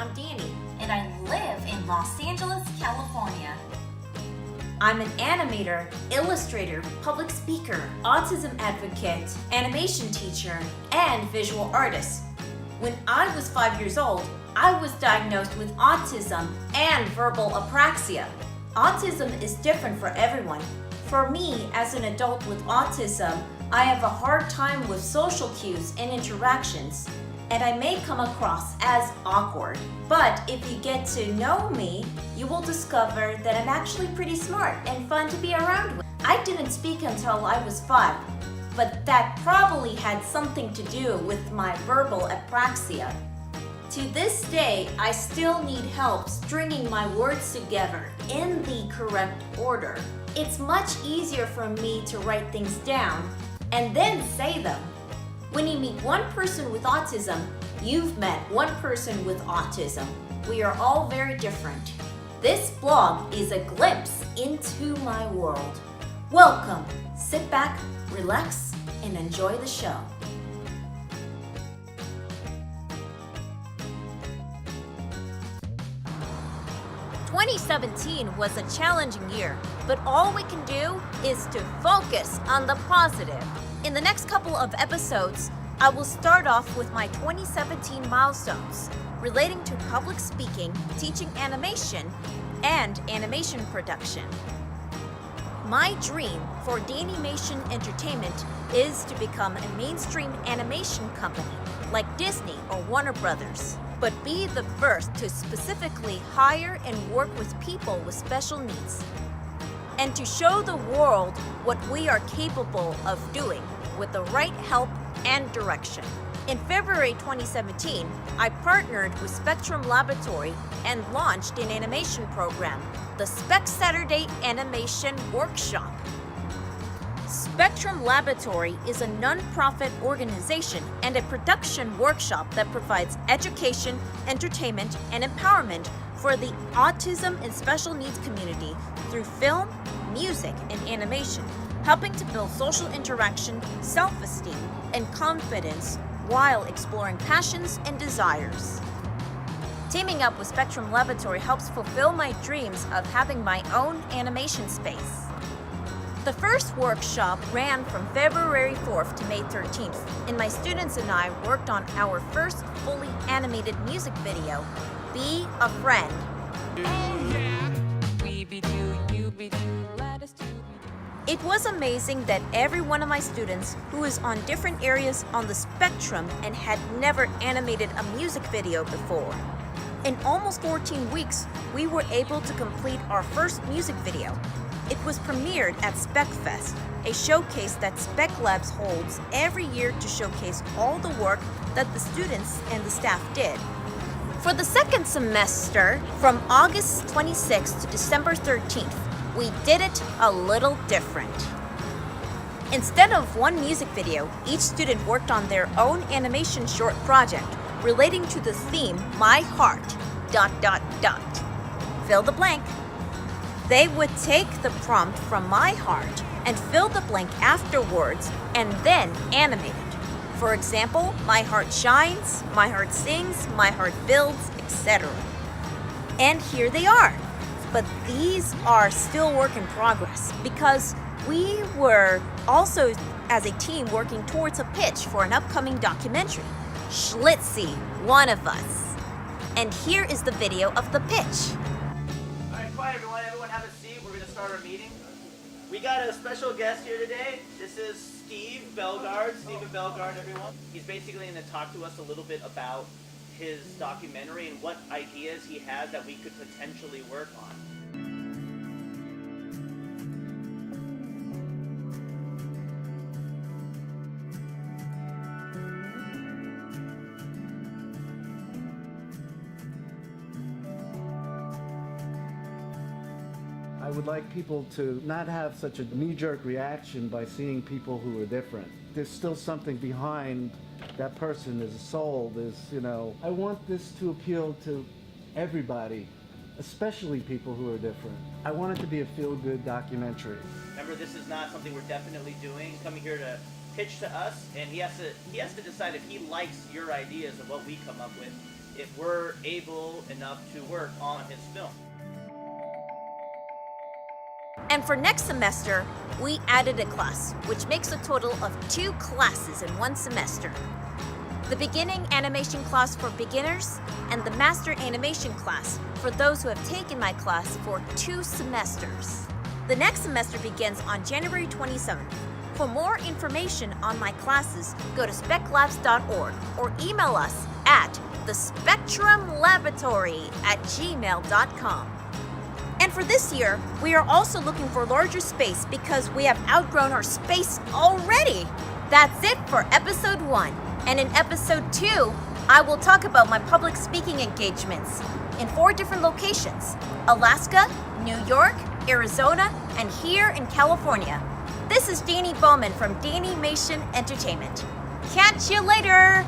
I'm Dani, and I live in Los Angeles, California. I'm an animator, illustrator, public speaker, autism advocate, animation teacher, and visual artist. When I was 5 years old, I was diagnosed with autism and verbal apraxia. Autism is different for everyone. For me, as an adult with autism, I have a hard time with social cues and interactions, and I may come across as awkward. But if you get to know me, you will discover that I'm actually pretty smart and fun to be around with. I didn't speak until I was 5, but that probably had something to do with my verbal apraxia. To this day, I still need help stringing my words together in the correct order. It's much easier for me to write things down and then say them. When you meet one person with autism, you've met one person with autism. We are all very different. This blog is a glimpse into my world. Welcome. Sit back, relax, and enjoy the show. 2017 was a challenging year, but all we can do is to focus on the positive. In the next couple of episodes, I will start off with my 2017 milestones relating to public speaking, teaching animation, and animation production. My dream for DaniMation Entertainment is to become a mainstream animation company like Disney or Warner Brothers, but be the first to specifically hire and work with people with special needs, and to show the world what we are capable of doing with the right help and direction. In February 2017, I partnered with Spectrum Laboratory and launched an animation program, the Spec Saturday Animation Workshop. Spectrum Laboratory is a non-profit organization and a production workshop that provides education, entertainment, and empowerment for the autism and special needs community through film, music, and animation, helping to build social interaction, self-esteem, and confidence while exploring passions and desires. Teaming up with Spectrum Laboratory helps fulfill my dreams of having my own animation space. The first workshop ran from February 4th to May 13th, and my students and I worked on our first fully animated music video, Be a Friend. It was amazing that every one of my students who is on different areas on the spectrum and had never animated a music video before. In almost 14 weeks, we were able to complete our first music video. It was premiered at SpecFest, a showcase that SpecLab holds every year to showcase all the work that the students and the staff did. For the second semester, from August 26th to December 13th, we did it a little different. Instead of one music video, each student worked on their own animation short project relating to the theme, My Heart, ... Fill the blank. They would take the prompt from My Heart and fill the blank afterwards and then animate it. For example, My Heart Shines, My Heart Sings, My Heart Builds, etc. And here they are. But these are still work in progress because we were also, as a team, working towards a pitch for an upcoming documentary, Schlitzie, One of Us. And here is the video of the pitch. All right, quiet everyone. Everyone have a seat. We're going to start our meeting. We got a special guest here today. This is Steve Belgard. Stephen Belgard, everyone. He's basically going to talk to us a little bit about his documentary and what ideas he has that we could potentially work on. I would like people to not have such a knee-jerk reaction by seeing people who are different. There's still something behind that person. There's a soul, I want this to appeal to everybody, especially people who are different. I want it to be a feel-good documentary. Remember, this is not something we're definitely doing, coming here to pitch to us, and he has to decide if he likes your ideas of what we come up with. if we're able enough to work on his film. And for next semester, we added a class, which makes a total of 2 classes in one semester. The beginning animation class for beginners and the master animation class for those who have taken my class for 2 semesters. The next semester begins on January 27th. For more information on my classes, go to speclabs.org or email us at thespectrumlaboratory@gmail.com. And for this year, we are also looking for larger space because we have outgrown our space already. That's it for episode 1. And in episode 2, I will talk about my public speaking engagements in 4 different locations: Alaska, New York, Arizona, and here in California. This is Dani Bowman from DaniMation Entertainment. Catch you later!